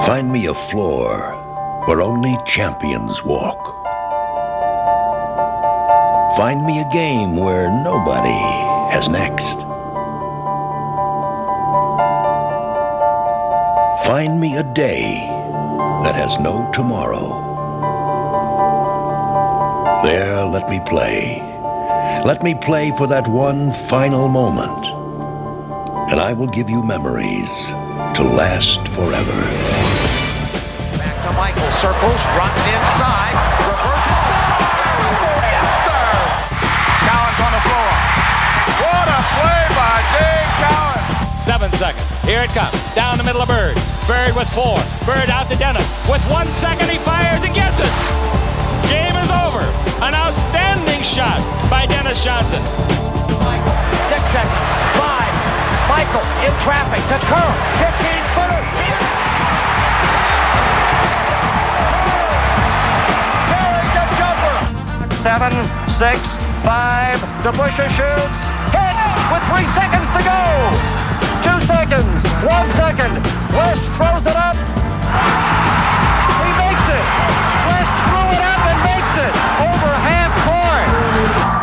Find me a floor where only champions walk. Find me a game where nobody has next. Find me a day that has no tomorrow. There, let me play. Let me play for that one final moment. And I will give you memories to last forever. Back to Michael, circles, runs inside, reverses, scores! Yes, sir! Cowan's on the floor. What a play by Dave Cowan! 7 seconds. Here it comes. Down the middle of Bird. Bird with 4. Bird out to Dennis. With 1 second, he fires and gets it. Game is over. An outstanding shot by Dennis Johnson. 6 seconds. 5. Michael in traffic to Curl. 15-footer. Very good jumper. 7, 6, 5. DeBusschere shoots. Hit with 3 seconds to go. 2 seconds. 1 second. West throws it up. He makes it. West threw it up and makes it. Over half court.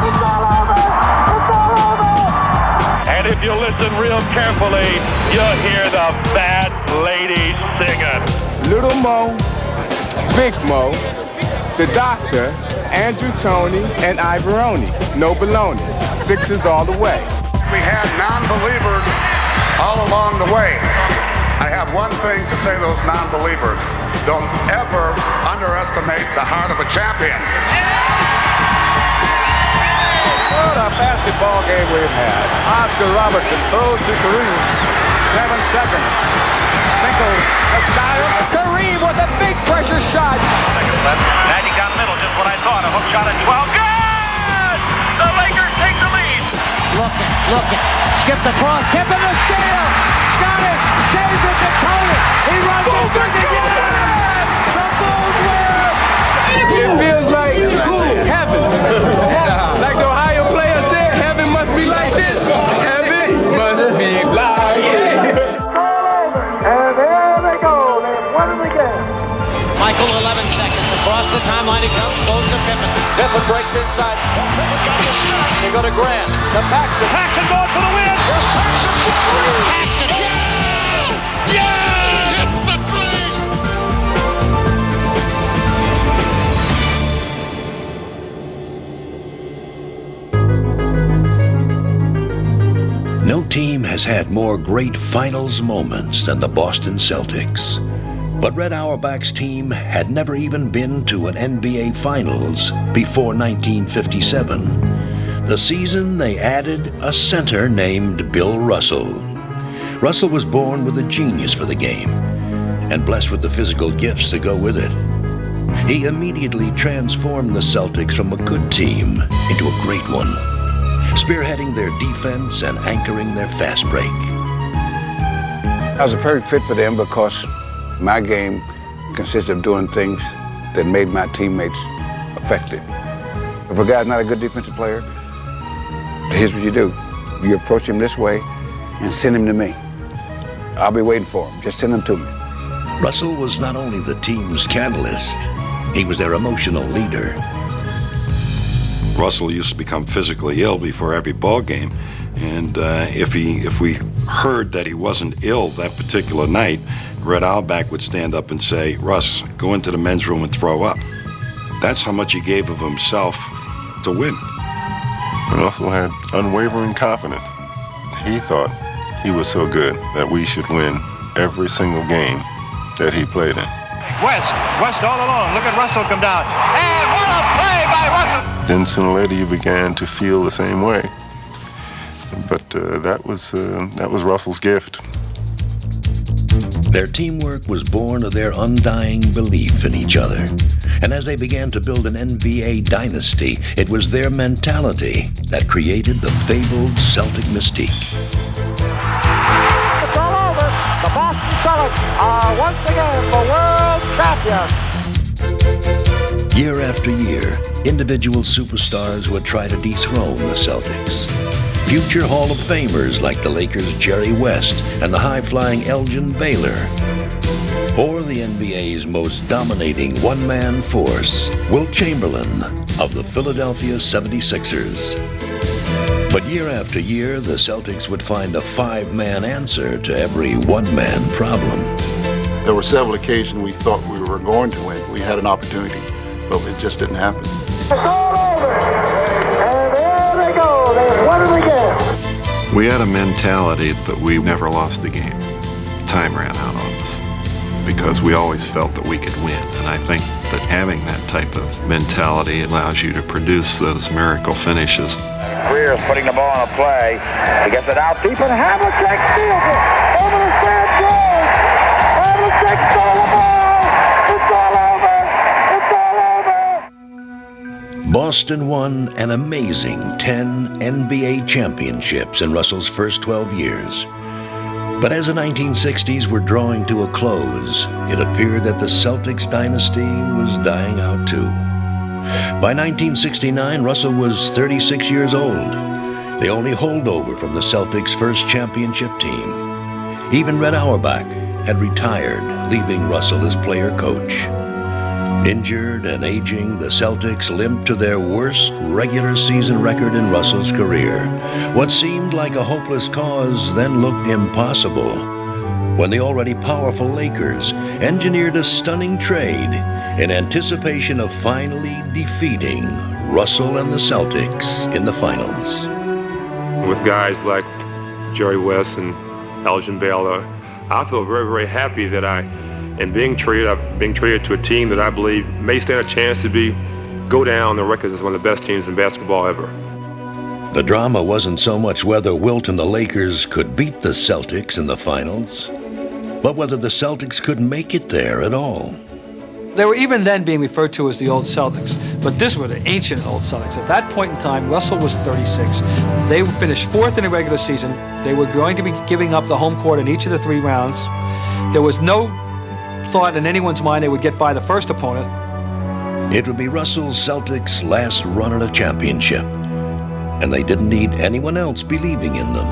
It's all over. It's all over. And if you listen real carefully, you'll hear the fat lady singing. Little Mo, Big Mo, the Doctor, Andrew Toney, and Ivoroni. No baloney. 6s all the way. We had non-believers all along the way. I have one thing to say to those non-believers. Don't ever underestimate the heart of a champion. What a basketball game we've had. Oscar Robertson throws to Kareem. 7 seconds. Minkle, a style. Kareem with a big pressure shot. Magic down the middle, just what I thought. A hook shot at 12. Good! The Lakers take the lead. Looking. Skipped across. Tip in the steal. Got it. Saves it to Tony. He runs it back again. The Bulls win. It feels like heaven. Like the Ohio player said, heaven must be like this. Heaven must be like this. And there they go. They won it again. Michael, 11 seconds. Across the timeline he comes. Goes to Pippen. Pippen breaks inside. Pippen got the shot. They go to Grant. To Paxson. Paxson going for the win. Here's Paxson for three. Paxson. No team has had more great finals moments than the Boston Celtics. But Red Auerbach's team had never even been to an NBA Finals before 1957, the season they added a center named Bill Russell. Russell was born with a genius for the game and blessed with the physical gifts to go with it. He immediately transformed the Celtics from a good team into a great one, spearheading their defense and anchoring their fast break. I was a perfect fit for them because my game consisted of doing things that made my teammates effective. If a guy's not a good defensive player, here's what you do. You approach him this way and send him to me. I'll be waiting for him. Just send him to me. Russell was not only the team's catalyst, he was their emotional leader. Russell used to become physically ill before every ball game, and if we heard that he wasn't ill that particular night, Red Auerbach would stand up and say, "Russ, go into the men's room and throw up." That's how much he gave of himself to win. Russell had unwavering confidence. He thought he was so good that we should win every single game that he played in. West all alone. Look at Russell come down. And what a play by Russell! Then sooner or later you began to feel the same way. But that was Russell's gift. Their teamwork was born of their undying belief in each other. And as they began to build an NBA dynasty, it was their mentality that created the fabled Celtic mystique. It's all over. The Boston Celtics are once again the world champions. Year after year, individual superstars would try to dethrone the Celtics. Future Hall of Famers like the Lakers' Jerry West and the high-flying Elgin Baylor. or the NBA's most dominating one-man force, Wilt Chamberlain of the Philadelphia 76ers. But year after year, the Celtics would find a five-man answer to every one-man problem. There were several occasions we thought we were going to win. We had an opportunity, but it just didn't happen. It's all over, and there they go. They've won it again. We had a mentality that we never lost a game. Time ran out on us because we always felt that we could win. And I think that having that type of mentality allows you to produce those miracle finishes. Greer's putting the ball on a play. He gets it out deep, and Habllisek's steals it over the San George. Habllisek's stole the ball. It's all over. It's all over. Boston won an amazing 10 NBA championships in Russell's first 12 years. But as the 1960s were drawing to a close, it appeared that the Celtics dynasty was dying out too. By 1969, Russell was 36 years old, the only holdover from the Celtics' first championship team. Even Red Auerbach had retired, leaving Russell as player-coach. Injured and aging, the Celtics limped to their worst regular season record in Russell's career. What seemed like a hopeless cause then looked impossible when the already powerful Lakers engineered a stunning trade in anticipation of finally defeating Russell and the Celtics in the finals. With guys like Jerry West and Elgin Baylor, I feel very, very happy that I've been traded to a team that I believe may stand a chance to go down the record as one of the best teams in basketball ever. The drama wasn't so much whether Wilt and the Lakers could beat the Celtics in the finals, but whether the Celtics could make it there at all. They were even then being referred to as the old Celtics, but this were the ancient old Celtics. At that point in time, Russell was 36. They finished fourth in the regular season. They were going to be giving up the home court in each of the 3 rounds. There was no thought in anyone's mind they would get by the first opponent. It would be Russell's Celtics' last run at a championship, and they didn't need anyone else believing in them,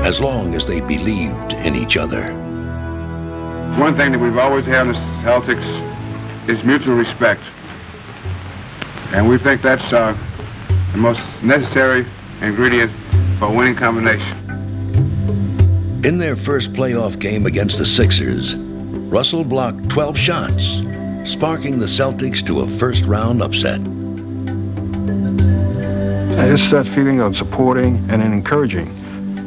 as long as they believed in each other. One thing that we've always had in the Celtics is mutual respect. And we think that's the most necessary ingredient for a winning combination. In their first playoff game against the Sixers, Russell blocked 12 shots, sparking the Celtics to a first-round upset. It's that feeling of supporting and encouraging.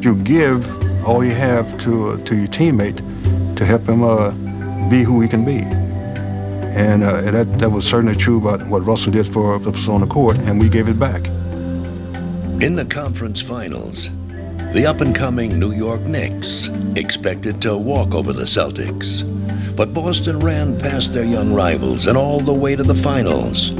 You give all you have to your teammate to help him be who he can be. And that was certainly true about what Russell did for us on the court, and we gave it back. In the conference finals, the up-and-coming New York Knicks expected to walk over the Celtics. But Boston ran past their young rivals and all the way to the finals,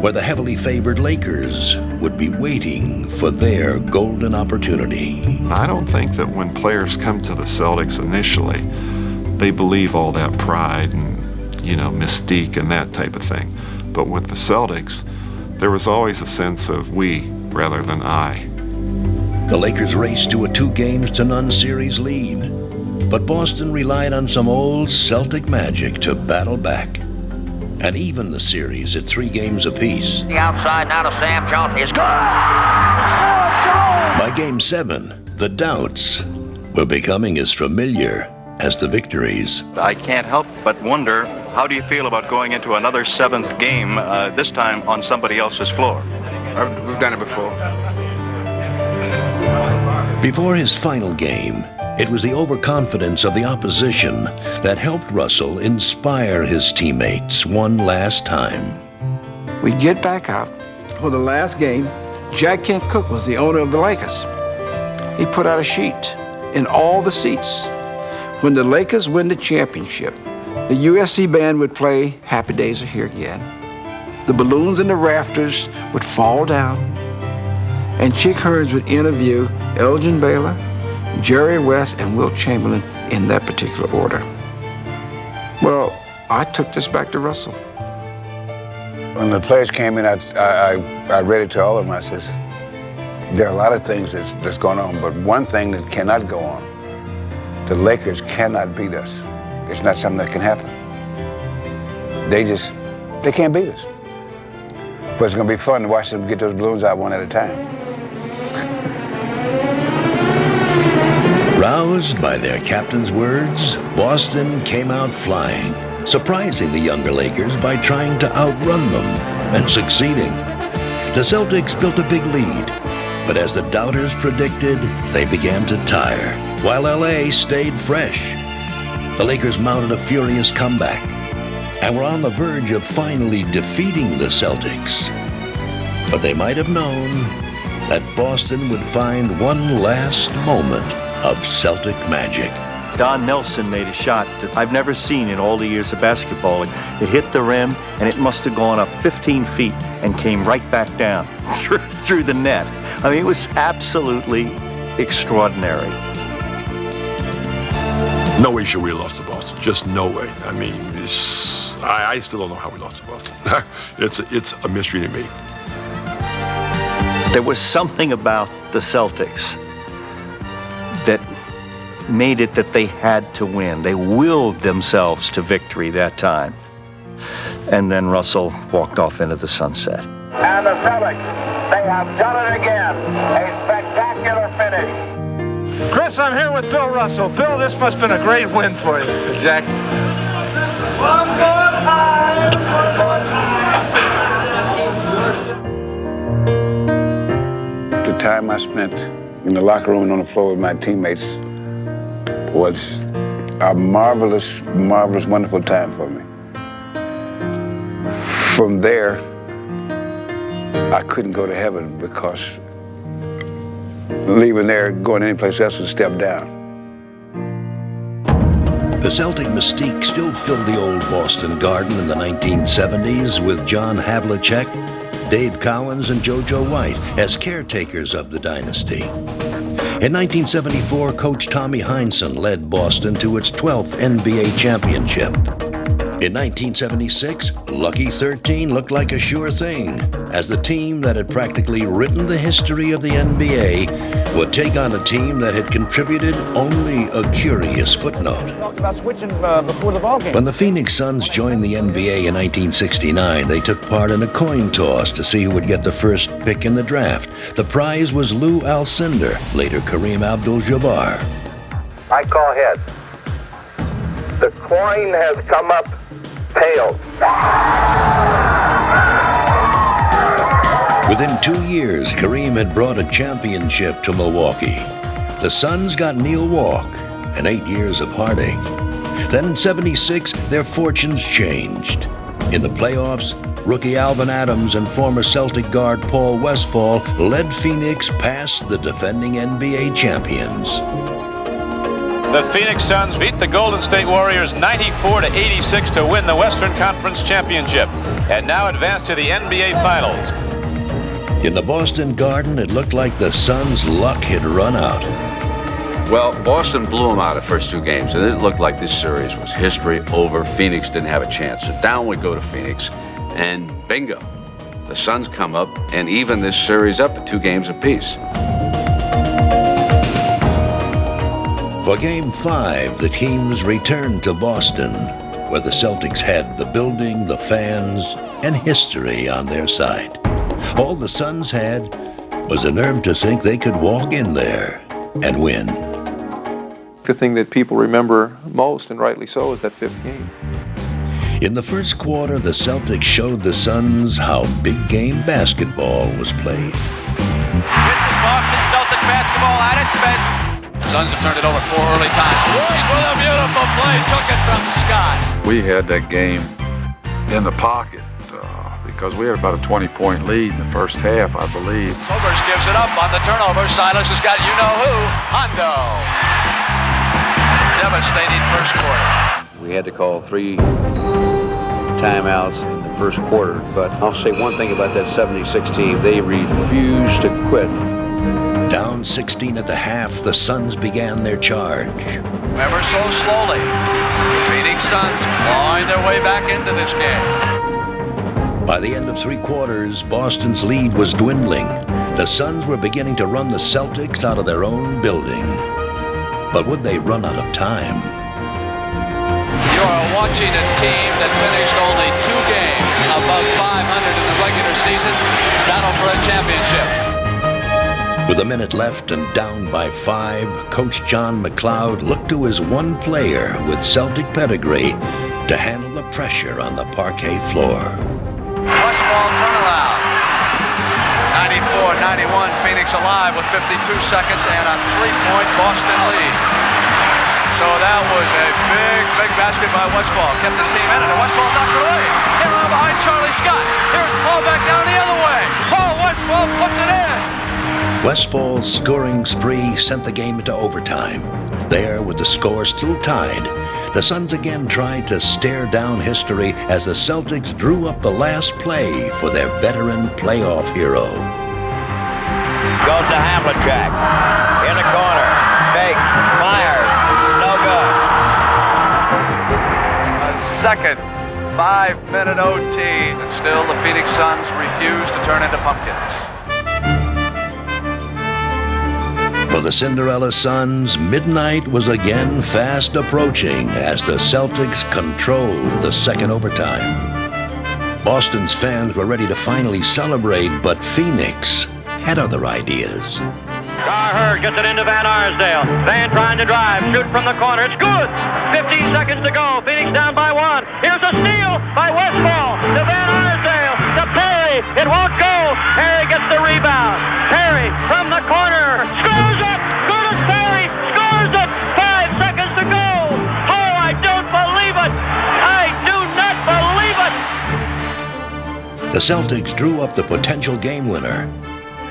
where the heavily favored Lakers would be waiting for their golden opportunity. I don't think that when players come to the Celtics initially, they believe all that pride and, mystique and that type of thing. But with the Celtics, there was always a sense of we rather than I. The Lakers raced to a 2-0 series lead, but Boston relied on some old Celtic magic to battle back and even the series at 3 games apiece. The outside now to Sam Jones. He's good! By Game 7, the doubts were becoming as familiar as the victories. I can't help but wonder, how do you feel about going into another 7th game, this time on somebody else's floor? We've done it before. Before his final game, it was the overconfidence of the opposition that helped Russell inspire his teammates one last time. We get back out for the last game. Jack Kent Cooke was the owner of the Lakers. He put out a sheet in all the seats. When the Lakers win the championship, the USC band would play Happy Days Are Here Again. The balloons in the rafters would fall down, and Chick Hearns would interview Elgin Baylor, Jerry West, and Wilt Chamberlain in that particular order. Well, I took this back to Russell. When the players came in, I read it to all of them. I says, there are a lot of things that's going on, but one thing that cannot go on, the Lakers cannot beat us. it's not something that can happen. They can't beat us. But it's going to be fun to watch them get those balloons out one at a time. Roused by their captain's words, Boston came out flying, surprising the younger Lakers by trying to outrun them and succeeding. The Celtics built a big lead, but as the doubters predicted, they began to tire, while LA stayed fresh. The Lakers mounted a furious comeback and were on the verge of finally defeating the Celtics. But they might have known that Boston would find one last moment of Celtic magic. Don Nelson made a shot that I've never seen in all the years of basketball. It hit the rim, and it must have gone up 15 feet and came right back down through the net. I mean, it was absolutely extraordinary. No way should we have lost to Boston. Just no way. I mean, I still don't know how we lost to Boston. It's a mystery to me. There was something about the Celtics that made it that they had to win. They willed themselves to victory that time. And then Russell walked off into the sunset. And the Celtics, they have done it again. A spectacular finish. Chris, I'm here with Bill Russell. Bill, this must have been a great win for you. Exactly. One more time. The time I spent in the locker room and on the floor with my teammates was a marvelous, marvelous, wonderful time for me. From there, I couldn't go to heaven because leaving there, going anyplace else was a step down. The Celtic mystique still filled the old Boston Garden in the 1970s with John Havlicek, Dave Cowens, and JoJo White as caretakers of the dynasty. In 1974, coach Tommy Heinsohn led Boston to its 12th NBA championship. In 1976, Lucky 13 looked like a sure thing, as the team that had practically written the history of the NBA would take on a team that had contributed only a curious footnote. Talked about switching before the ball game. When the Phoenix Suns joined the NBA in 1969, they took part in a coin toss to see who would get the first pick in the draft. The prize was Lou Alcindor, later Kareem Abdul-Jabbar. I call heads. The coin has come up tails. Within 2 years, Kareem had brought a championship to Milwaukee. The Suns got Neil Walk and 8 years of heartache. Then in '76, their fortunes changed. In the playoffs, rookie Alvin Adams and former Celtic guard Paul Westphal led Phoenix past the defending NBA champions. The Phoenix Suns beat the Golden State Warriors 94-86 to win the Western Conference Championship and now advance to the NBA Finals. In the Boston Garden, it looked like the Suns' luck had run out. Well, Boston blew them out the first 2 games, and it looked like this series was history over. Phoenix didn't have a chance. So down we go to Phoenix, and bingo. The Suns come up and even this series up at 2 games apiece. For Game 5, the teams returned to Boston, where the Celtics had the building, the fans, and history on their side. All the Suns had was the nerve to think they could walk in there and win. The thing that people remember most, and rightly so, is that 5th game. In the first quarter, the Celtics showed the Suns how big game basketball was played. This is Boston Celtic basketball at its best. The Suns have turned it over 4 early times. Wood with a beautiful play, took it from Scott. We had that game in the pocket because we had about a 20-point lead in the first half, I believe. Sobers gives it up on the turnover. Silas has got you-know-who, Hondo. Devastating first quarter. We had to call 3 timeouts in the first quarter, but I'll say one thing about that 76 team. They refused to quit. Down 16 at the half, the Suns began their charge. Ever so slowly, the Phoenix Suns clawing their way back into this game. By the end of 3 quarters, Boston's lead was dwindling. The Suns were beginning to run the Celtics out of their own building. But would they run out of time? are watching a team that finished only 2 games above 500 in the regular season battle for a championship. With a minute left and down by 5, Coach John McLeod looked to his one player with Celtic pedigree to handle the pressure on the parquet floor. Westfall turnaround. 94-91, Phoenix alive with 52 seconds and a 3-point Boston lead. So that was a big basket by Westfall. Kept his team in it, and Westfall knocks it away. Hit around behind Charlie Scott. Here's Paul back down the other way. Paul Westfall puts it in. Westfall's scoring spree sent the game into overtime. There, with the score still tied, the Suns again tried to stare down history as the Celtics drew up the last play for their veteran playoff hero. Goes to Havlicek. In the corner. Fake. Fires. No good. A second 5-minute OT, and still the Phoenix Suns refuse to turn into pumpkins. For the Cinderella Suns, midnight was again fast approaching as the Celtics controlled the second overtime. Boston's fans were ready to finally celebrate, but Phoenix had other ideas. Carherd gets it into Van Arsdale. Van trying to drive, shoot from the corner. It's good. 15 seconds to go. Phoenix down by 1. Here's a steal by Westfall to Van Arsdale to Perry. It won't go. Perry gets the rebound. Perry from the corner scores it. Curtis Perry scores it. 5 seconds to go. Oh, I don't believe it. I do not believe it. The Celtics drew up the potential game winner.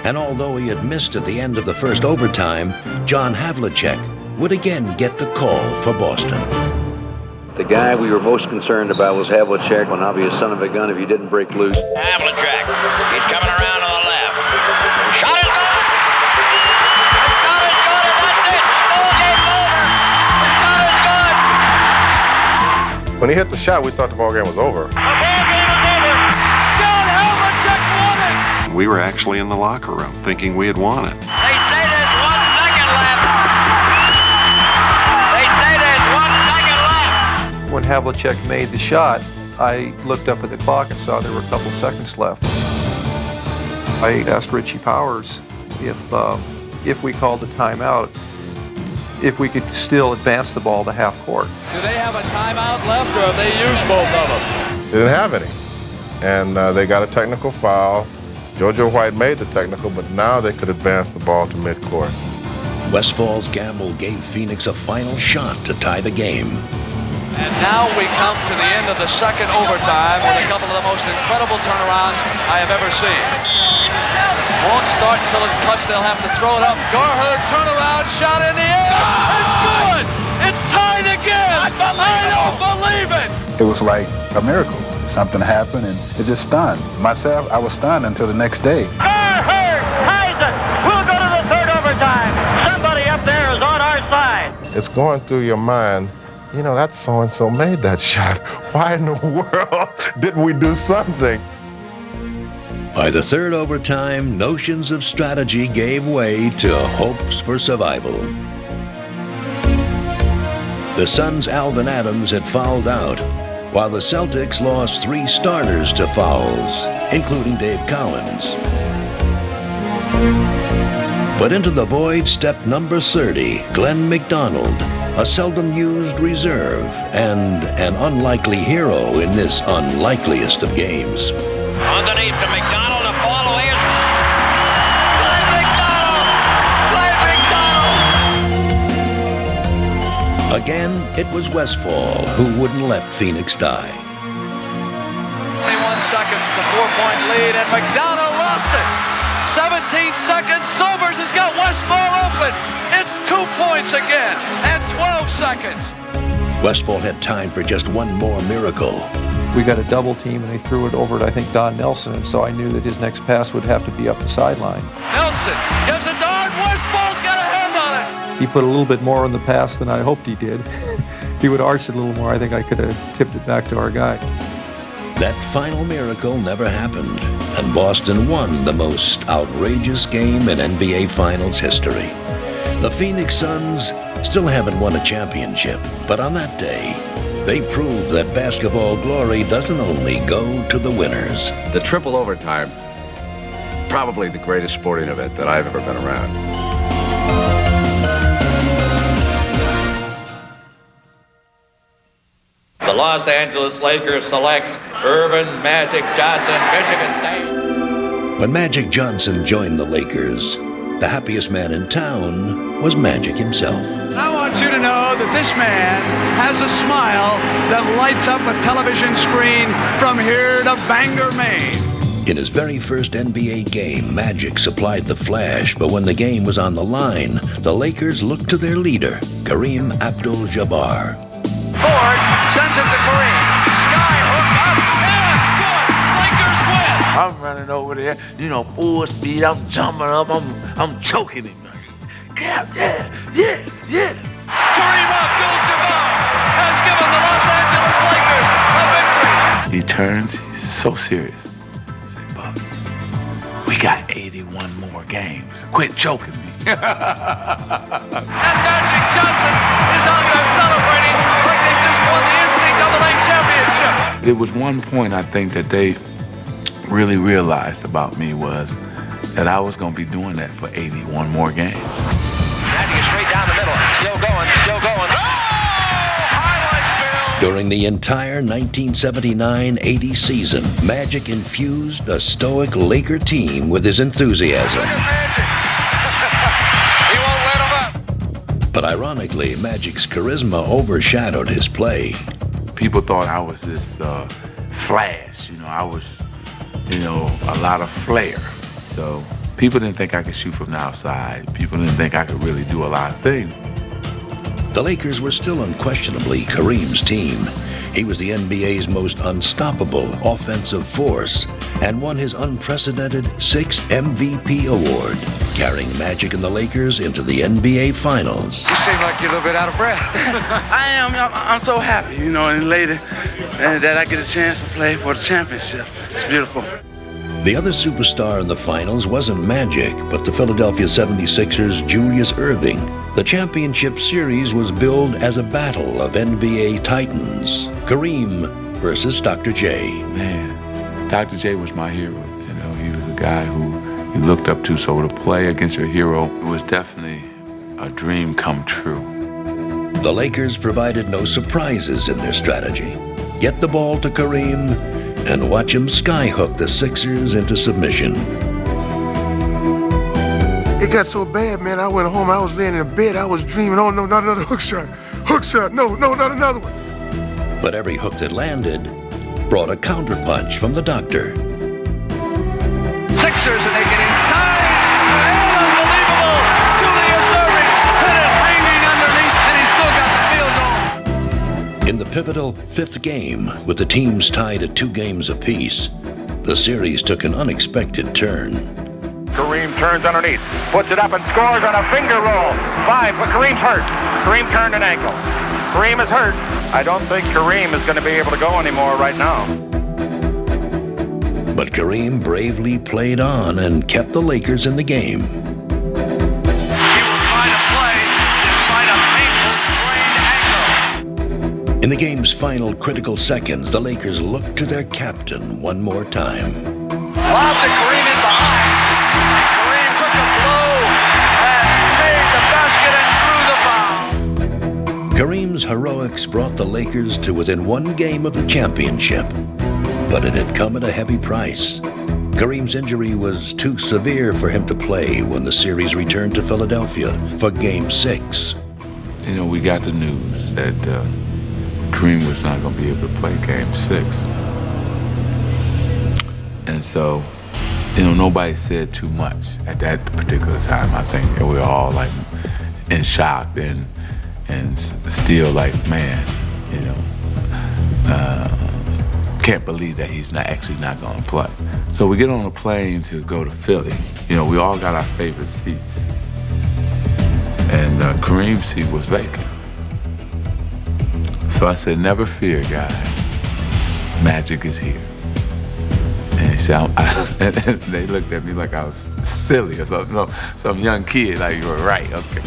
And although he had missed at the end of the first overtime, John Havlicek would again get the call for Boston. The guy we were most concerned about was Havlicek. Will now be a son of a gun if he didn't break loose. Havlicek. He's coming around to the left. Shot is good. It's not as good as that's it. Ball game's over. It's not as good. When he hit the shot, we thought the ball game was over. The ball game is over. John Havlicek won it. We were actually in the locker room thinking we had won it. They say there's 1 second left. They say there's 1 second left. When Havlicek made the shot, I looked up at the clock and saw there were a couple seconds left. I asked Richie Powers if we called the timeout, if we could still advance the ball to half court. Do they have a timeout left, or have they used both of them? They didn't have any. And they got a technical foul. JoJo White made the technical, but now they could advance the ball to midcourt. Westfall's gamble gave Phoenix a final shot to tie the game. And now we come to the end of the second overtime with a couple of the most incredible turnarounds I have ever seen. Won't start until it's touched. They'll have to throw it up. Carherd turnaround shot in the air. It's good. It's tied again. I don't believe it. It was like a miracle. Something happened and it just stunned. Myself, I was stunned until the next day. Carherd ties it. We'll go to the third overtime. Somebody up there is on our side. It's going through your mind, you know, that so-and-so made that shot. Why in the world didn't we do something? By the third overtime, notions of strategy gave way to hopes for survival. The Suns' Alvin Adams had fouled out, while the Celtics lost 3 starters to fouls, including Dave Cowens. But into the void stepped number 30, Glenn McDonald, a seldom-used reserve and an unlikely hero in this unlikeliest of games. Underneath to McDonald, a fall away. Glenn McDonald! Glenn McDonald! Again, it was Westfall who wouldn't let Phoenix die. 21 seconds, it's a 4-point lead, and McDonald lost it. 17 seconds, Sobers has got Westfall open. It's 2 points again, and 12 seconds. Westfall had time for just one more miracle. We got a double team and they threw it over to, I think, Don Nelson, and so I knew that his next pass would have to be up the sideline. Nelson gives it down, Westfall's got a hand on it. He put a little bit more on the pass than I hoped he did. If he would have arched it a little more, I think I could have tipped it back to our guy. That final miracle never happened, and Boston won the most outrageous game in NBA Finals history. The Phoenix Suns still haven't won a championship, but on that day, They proved that basketball glory doesn't only go to the winners. The triple overtime, probably the greatest sporting event that I've ever been around. The Los Angeles Lakers select Earvin Magic Johnson, Michigan State. When Magic Johnson joined the Lakers, the happiest man in town was Magic himself. I want you to know that this man has a smile that lights up a television screen from here to Bangor, Maine. In his very first NBA game, Magic supplied the flash, but when the game was on the line, the Lakers looked to their leader, Kareem Abdul-Jabbar. Ford sends it to Kareem. Sky hook up. And good. Lakers win. I'm running over there, full speed. I'm jumping up. I'm choking him. Yeah. Kareem Abdul-Jabbar has given the Los Angeles Lakers a victory. He turns. He's so serious. He said, Bob, we got 81 more games. Quit choking me. And Magic Johnson is out there celebrating like they just won the NCAA championship. There was one point I think that they really realized about me was that I was going to be doing that for 81 more games. Magic is straight down the middle. Still going. During the entire 1979-80 season, Magic infused a stoic Laker team with his enthusiasm. But ironically, Magic's charisma overshadowed his play. People thought I was this flash, I was, a lot of flair. So people didn't think I could shoot from the outside. People didn't think I could really do a lot of things. The Lakers were still unquestionably Kareem's team. He was the NBA's most unstoppable offensive force and won his unprecedented 6th MVP award, carrying Magic and the Lakers into the NBA Finals. You seem like you're a little bit out of breath. I am. I'm so happy, and later that I get a chance to play for the championship. It's beautiful. The other superstar in the finals wasn't Magic, but the Philadelphia 76ers' Julius Erving. The championship series was billed as a battle of NBA titans. Kareem versus Dr. J. Man, Dr. J was my hero. He was a guy who you looked up to, so to play against your hero was definitely a dream come true. The Lakers provided no surprises in their strategy. Get the ball to Kareem and watch him skyhook the Sixers into submission. It got so bad, man, I went home, I was laying in bed, I was dreaming, oh no, not another hook shot, no, not another one. But every hook that landed brought a counterpunch from the doctor. Sixers, and they get inside. And unbelievable. Julius Erving hit it hanging underneath, and he still got the field goal. In the pivotal 5th game, with the teams tied at 2 games apiece, the series took an unexpected turn. Kareem turns underneath, puts it up and scores on a finger roll. 5, but Kareem's hurt. Kareem turned an ankle. Kareem is hurt. I don't think Kareem is going to be able to go anymore right now. But Kareem bravely played on and kept the Lakers in the game. He will try to play despite a painful sprained ankle. In the game's final critical seconds, the Lakers looked to their captain one more time. Lob to Kareem in behind. Kareem took a blow and made the basket and drew the foul. Kareem's heroics brought the Lakers to within 1 game of the championship, but it had come at a heavy price. Kareem's injury was too severe for him to play when the series returned to Philadelphia for Game 6. We got the news that Kareem was not going to be able to play Game 6. And so, nobody said too much at that particular time. I think we were all like in shock and still like, man, can't believe that he's actually not going to play. So we get on a plane to go to Philly. We all got our favorite seats. And Kareem's seat was vacant. So I said, never fear, guys. Magic is here. And he said, and they looked at me like I was silly or something. No, some young kid, like, you were right, okay.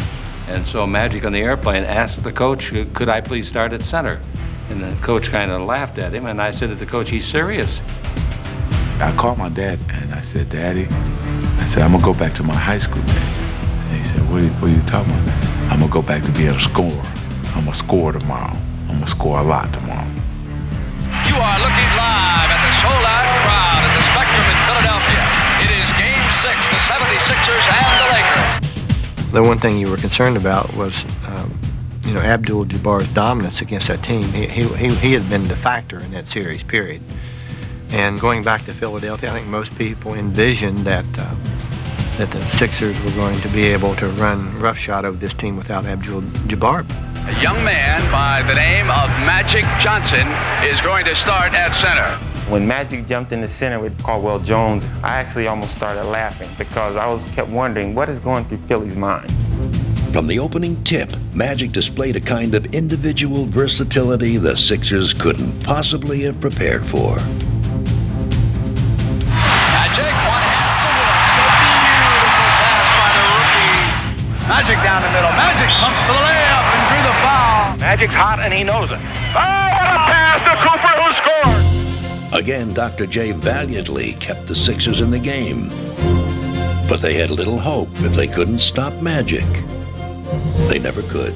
And so Magic on the airplane asked the coach, could I please start at center? And the coach kind of laughed at him, and I said to the coach, he's serious. I called my dad and I said, Daddy, I said, I'm gonna go back to my high school days. And he said, what are you talking about? I'm gonna go back to being a scorer. I'm gonna score tomorrow. I'm gonna score a lot tomorrow. You are looking live at the sold-out crowd at the Spectrum in Philadelphia. It is Game 6, the 76ers and the Lakers. The one thing you were concerned about was, Abdul-Jabbar's dominance against that team. He had been the factor in that series, period. And going back to Philadelphia, I think most people envisioned that the Sixers were going to be able to run roughshod over this team without Abdul-Jabbar. A young man by the name of Magic Johnson is going to start at center. When Magic jumped in the center with Caldwell Jones, I actually almost started laughing because I kept wondering what is going through Philly's mind. From the opening tip, Magic displayed a kind of individual versatility the Sixers couldn't possibly have prepared for. Magic, one has to look. So beautiful pass by the rookie. Magic down the middle. Magic pumps for the layup and drew the foul. Magic's hot and he knows it. Oh, what a pass to Cooper, who scored! Again, Dr. J valiantly kept the Sixers in the game. But they had little hope if they couldn't stop Magic. They never could.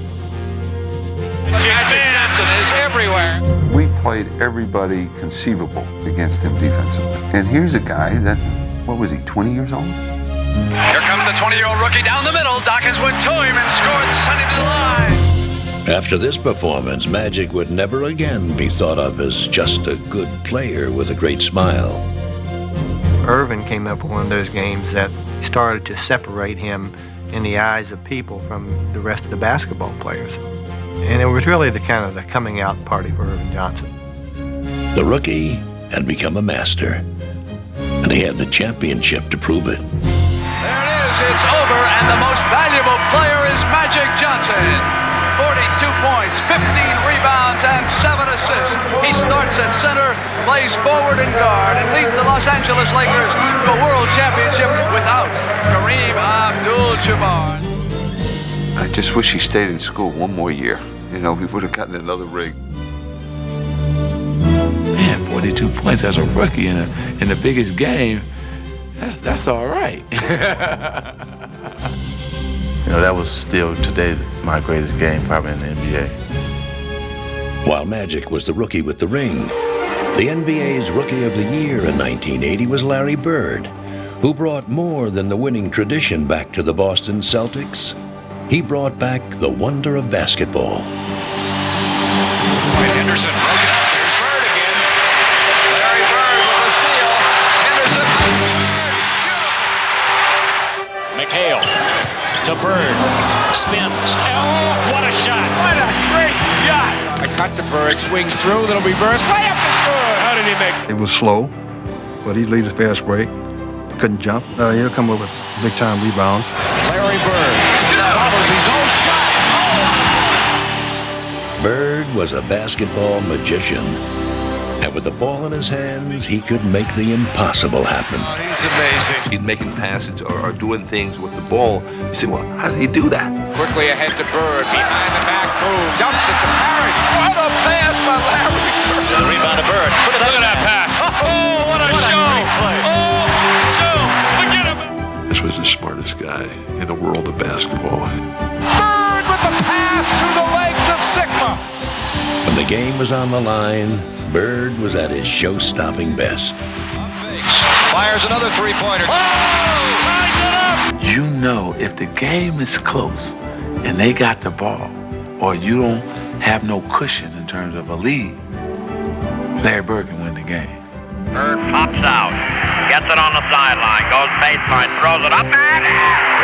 Magic Johnson is everywhere. We played everybody conceivable against him defensively. And here's a guy that, 20 years old? Here comes the 20-year-old rookie down the middle. Dawkins went to him and scored, sending to the line. After this performance, Magic would never again be thought of as just a good player with a great smile. Irvin came up with one of those games that started to separate him in the eyes of people from the rest of the basketball players. And it was really the coming out party for Irvin Johnson. The rookie had become a master, and he had the championship to prove it. There it is, it's over, and the most valuable player is Magic Johnson. 42 points, 15 rebounds, and 7 assists. He starts at center, plays forward and guard, and leads the Los Angeles Lakers to a world championship without Kareem Abdul-Jabbar. I just wish he stayed in school one more year. We would have gotten another ring. Man, 42 points as a rookie in the biggest game, that's all right. That was still today my greatest game probably in the NBA. While Magic was the rookie with the ring, the NBA's Rookie of the Year in 1980 was Larry Bird, who brought more than the winning tradition back to the Boston Celtics. He brought back the wonder of basketball. Henderson broke it up. There's Bird again. Larry Bird with a steal. Henderson. McHale to Bird. Spins. Oh, what a shot. What a great shot. A cut to Bird, swings through, little reverse. Layup is good. How did he make it? It was slow, but he lead a fast break. Couldn't jump. He'll come up with big-time rebounds. Larry Bird follows his own shot. Bird was a basketball magician, and with the ball in his hands, he could make the impossible happen. Oh, he's amazing. He's making passes or doing things with the ball. You say, well, how did he do that? Quickly ahead to Bird, behind the back move, dumps it to Parrish. What a pass by Larry Bird. The rebound to Bird. Look at that pass. Oh, what a show. Oh, show. Forget him. This was the smartest guy in the world of basketball. Bird with the pass through the legs of Sigma. When the game was on the line, Bird was at his show-stopping best. Fires another three-pointer. If the game is close and they got the ball, or you don't have no cushion in terms of a lead, Larry Bird can win the game. Bird pops out, gets it on the sideline, goes baseline, throws it up and in.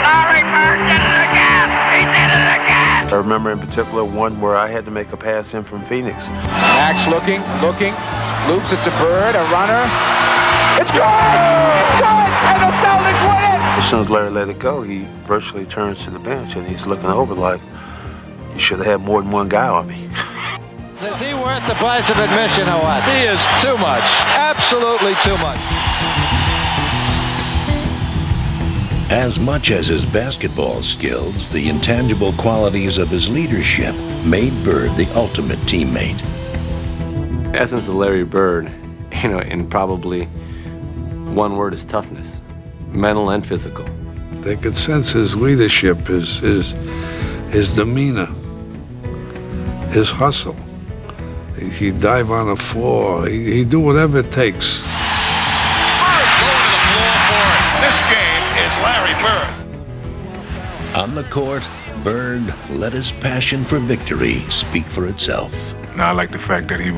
Larry Bird did it again. He did it again. I remember in particular one where I had to make a pass in from Phoenix. Max looking, loops it to Bird, a runner. It's good! It's good! And the Celtics win it! As soon as Larry let it go, he virtually turns to the bench and he's looking over like, you should have had more than one guy on me. Is he worth the price of admission or what? He is too much. Absolutely too much. As much as his basketball skills, the intangible qualities of his leadership made Bird the ultimate teammate. essence of Larry Bird, in probably one word, is toughness, mental and physical. They could sense his leadership, his demeanor, his hustle. He'd dive on the floor. He'd do whatever it takes. Bird going to the floor for it. This game is Larry Bird. On the court, Bird let his passion for victory speak for itself. Now, I like the fact that he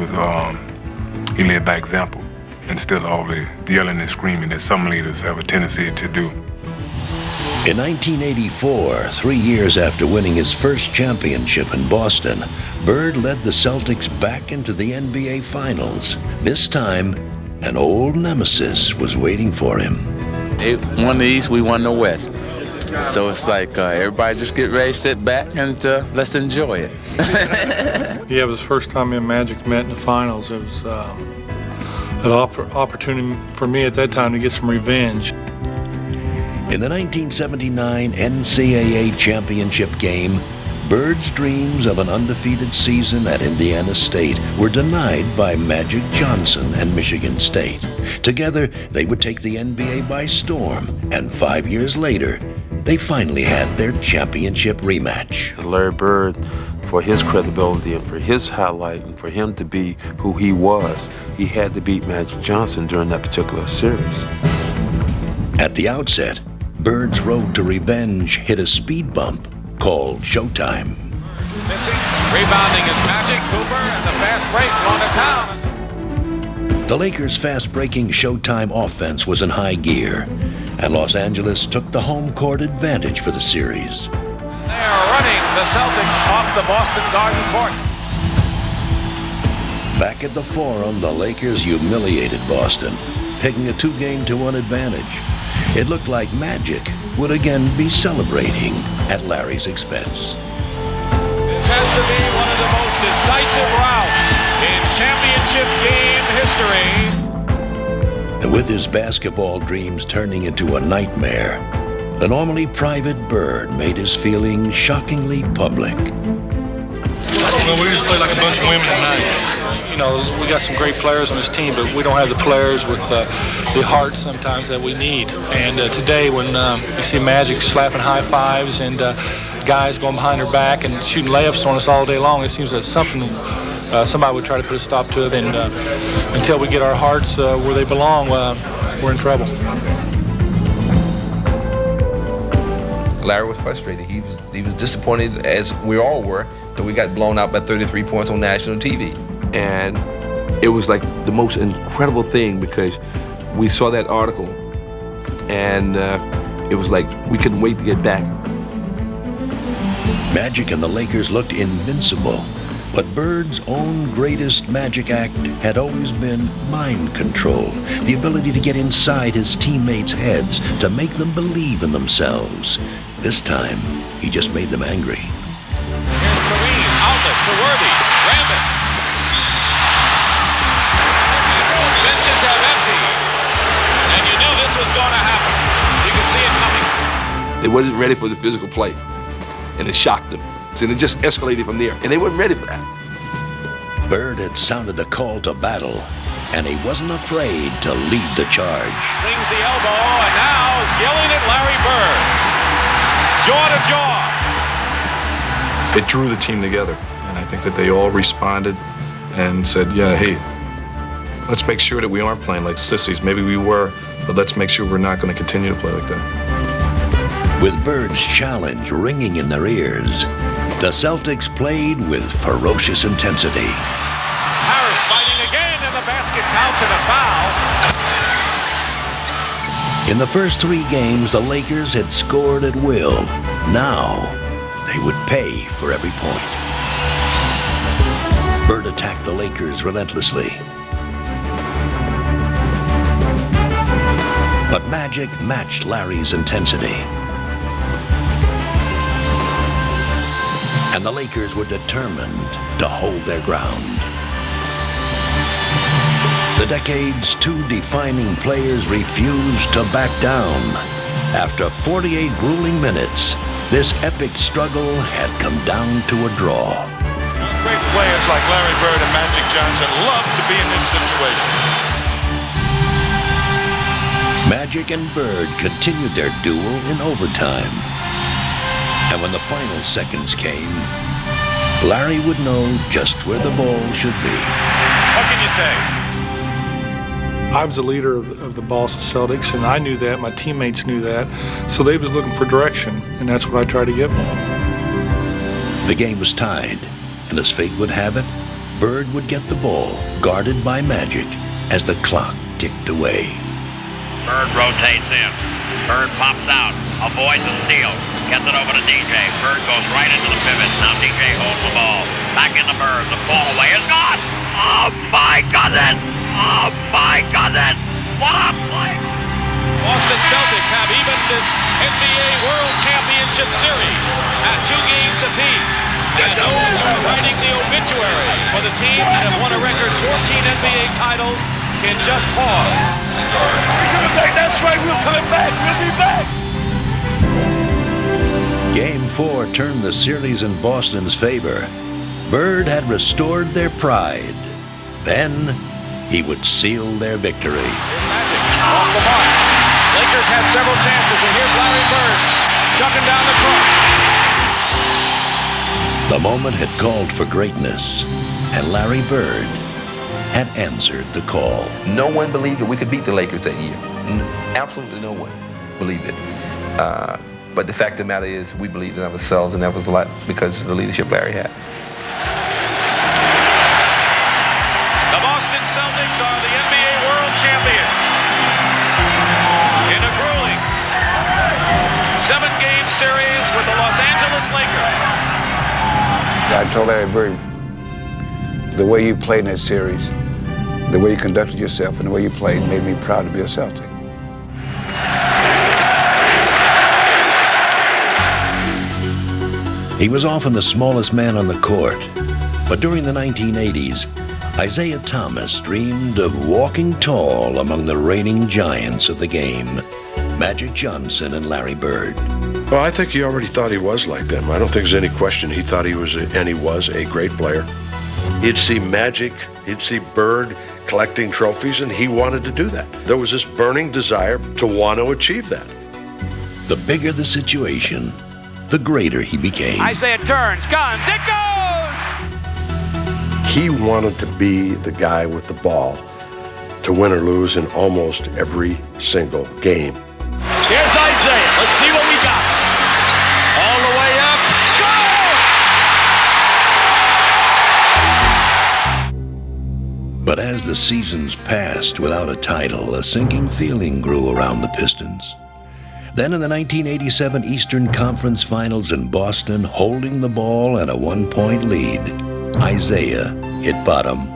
led by example instead of all the yelling and screaming that some leaders have a tendency to do. In 1984, 3 years after winning his first championship in Boston, Bird led the Celtics back into the NBA Finals. This time, an old nemesis was waiting for him. They won the East, we won the West. So it's like everybody just get ready, sit back, and let's enjoy it. Yeah, it was the first time me and Magic met in the finals. It was an opportunity for me at that time to get some revenge. In the 1979 NCAA championship game, Bird's dreams of an undefeated season at Indiana State were denied by Magic Johnson and Michigan State. Together, they would take the NBA by storm, and 5 years later, they finally had their championship rematch. Larry Bird, for his credibility and for his highlight and for him to be who he was, he had to beat Magic Johnson during that particular series. At the outset, Bird's road to revenge hit a speed bump called Showtime. Missing, rebounding is Magic, Cooper, and the fast break going to town. The Lakers' fast-breaking Showtime offense was in high gear, and Los Angeles took the home court advantage for the series. They are running the Celtics off the Boston Garden court. Back at the Forum, the Lakers humiliated Boston, taking a 2-1 advantage. It looked like Magic would again be celebrating at Larry's expense. This has to be one of the most decisive routs in championship game history. And with his basketball dreams turning into a nightmare, the normally private Bird made his feelings shockingly public. Well, we just play like a bunch of women tonight. We got some great players on this team, but we don't have the players with the heart sometimes that we need. And today, when you see Magic slapping high fives and guys going behind their back and shooting layups on us all day long, it seems that somebody would try to put a stop to it. And until we get our hearts where they belong, we're in trouble. Larry was frustrated. He was disappointed, as we all were, that we got blown out by 33 points on national TV. And it was like the most incredible thing because we saw that article and it was like we couldn't wait to get back. Magic and the Lakers looked invincible, but Bird's own greatest magic act had always been mind control, the ability to get inside his teammates' heads to make them believe in themselves. This time, he just made them angry. Here's Kareem, outlet to Worthy, Rambit. Benches have emptied, and you knew this was going to happen. You could see it coming. They wasn't ready for the physical play, and it shocked them. And it just escalated from there, and they weren't ready for that. Bird had sounded the call to battle, and he wasn't afraid to lead the charge. Slings the elbow, and now is yelling at Larry Bird. Jaw to jaw. It drew the team together, and I think that they all responded and said, yeah, hey, let's make sure that we aren't playing like sissies. Maybe we were, but let's make sure we're not going to continue to play like that. With Bird's challenge ringing in their ears, the Celtics played with ferocious intensity. Harris fighting again, and the basket counts and a foul. In the first 3 games, the Lakers had scored at will. Now, they would pay for every point. Bird attacked the Lakers relentlessly. But Magic matched Larry's intensity. And the Lakers were determined to hold their ground. The decade's 2 defining players refused to back down. After 48 grueling minutes, this epic struggle had come down to a draw. Great players like Larry Bird and Magic Johnson love to be in this situation. Magic and Bird continued their duel in overtime. And when the final seconds came, Larry would know just where the ball should be. What can you say? I was the leader of the Boston Celtics, and I knew that. My teammates knew that. So they was looking for direction, and that's what I tried to give them. The game was tied, and as fate would have it, Bird would get the ball, guarded by Magic, as the clock ticked away. Bird rotates in. Bird pops out, avoids a steal, gets it over to DJ. Bird goes right into the pivot. Now DJ holds the ball. Back into Bird. The ball away is gone. Oh my goodness! Oh my goodness! What a play! Boston Celtics have evened this NBA World Championship Series at 2 games apiece. And those who are writing the obituary for the team that have won a record 14 NBA titles can just pause. We're coming back, that's right, we're coming back, we'll be back! Game 4 turned the series in Boston's favor. Bird had restored their pride. Then he would seal their victory. Here's Magic, off the mark. Lakers had several chances, and here's Larry Bird chucking down the court. The moment had called for greatness, and Larry Bird had answered the call. No one believed that we could beat the Lakers that year. Absolutely no one believed it. But the fact of the matter is, we believed in ourselves, and that was a lot because of the leadership Larry had. The Boston Celtics are the NBA World Champions in a grueling 7-game series with the Los Angeles Lakers. I told Larry Bird, the way you played in that series, the way you conducted yourself and the way you played made me proud to be a Celtic. He was often the smallest man on the court, but during the 1980s, Isaiah Thomas dreamed of walking tall among the reigning giants of the game, Magic Johnson and Larry Bird. Well, I think he already thought he was like them. I don't think there's any question. He thought he was a great player. He'd see Magic, he'd see Bird collecting trophies, and he wanted to do that. There was this burning desire to want to achieve that. The bigger the situation, the greater he became. Isaiah turns, guns, it goes! He wanted to be the guy with the ball to win or lose in almost every single game. Here's Isaiah. Let's see what we got. All the way up. Goal! But as the seasons passed without a title, a sinking feeling grew around the Pistons. Then in the 1987 Eastern Conference Finals in Boston, holding the ball and a 1-point lead, Isaiah hit bottom.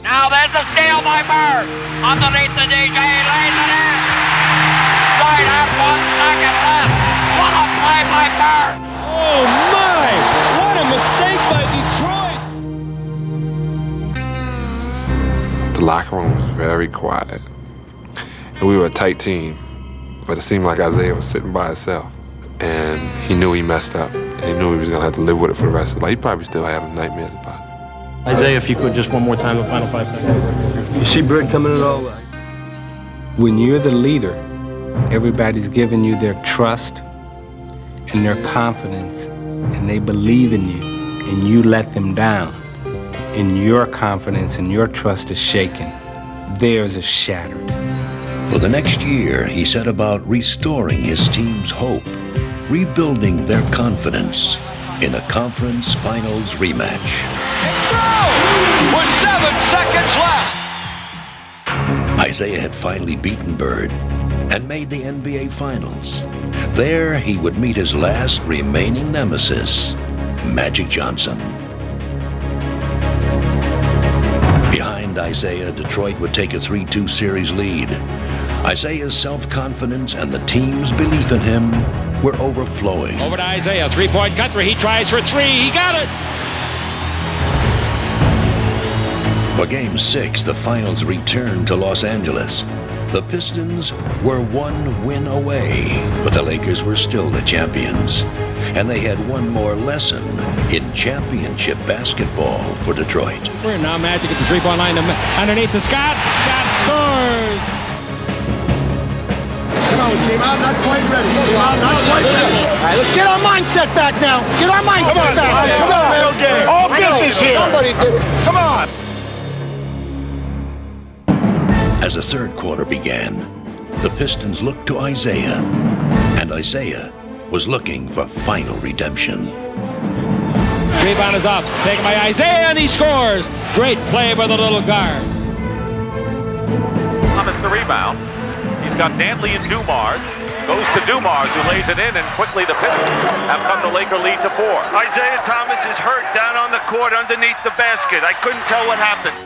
Now there's a steal by Bird. Underneath the DJ, lays it in. Right at 1 second left. What a play by Bird. Oh my! What a mistake by Detroit! The locker room was very quiet. And we were a tight team, but it seemed like Isaiah was sitting by himself. And he knew he messed up. And he knew he was going to have to live with it for the rest of his life. He probably still had nightmares about it. Isaiah, if you could, just one more time, the final 5 seconds. You see Bird coming in all right. When you're the leader, everybody's giving you their trust and their confidence, and they believe in you, and you let them down, and your confidence and your trust is shaken. Theirs is shattered. For the next year, he set about restoring his team's hope, rebuilding their confidence in a conference finals rematch. With 7 seconds left. Isaiah had finally beaten Bird and made the NBA Finals. There, he would meet his last remaining nemesis, Magic Johnson. Behind Isaiah, Detroit would take a 3-2 series lead. Isaiah's self-confidence and the team's belief in him were overflowing. Over to Isaiah, 3-point country. He tries for 3. He got it. For Game 6, the finals returned to Los Angeles. The Pistons were 1 win away, but the Lakers were still the champions. and they had one more lesson in championship basketball for Detroit. Now Magic at the three-point line underneath the Scott. Scott scores! Come on, team out, not quite ready. Team out, not quite ready. All right, let's get our mindset back now. Get our mindset back. Come on, man. Okay. All business here. Somebody did it. Come on. As the third quarter began, the Pistons looked to Isaiah, and Isaiah was looking for final redemption. Rebound is up, taken by Isaiah, and he scores. Great play by the little guard. Thomas the rebound. He's got Dantley and Dumars. Goes to Dumars, who lays it in, and quickly the Pistons have come to Laker lead to 4. Isaiah Thomas is hurt down on the court underneath the basket. I couldn't tell what happened.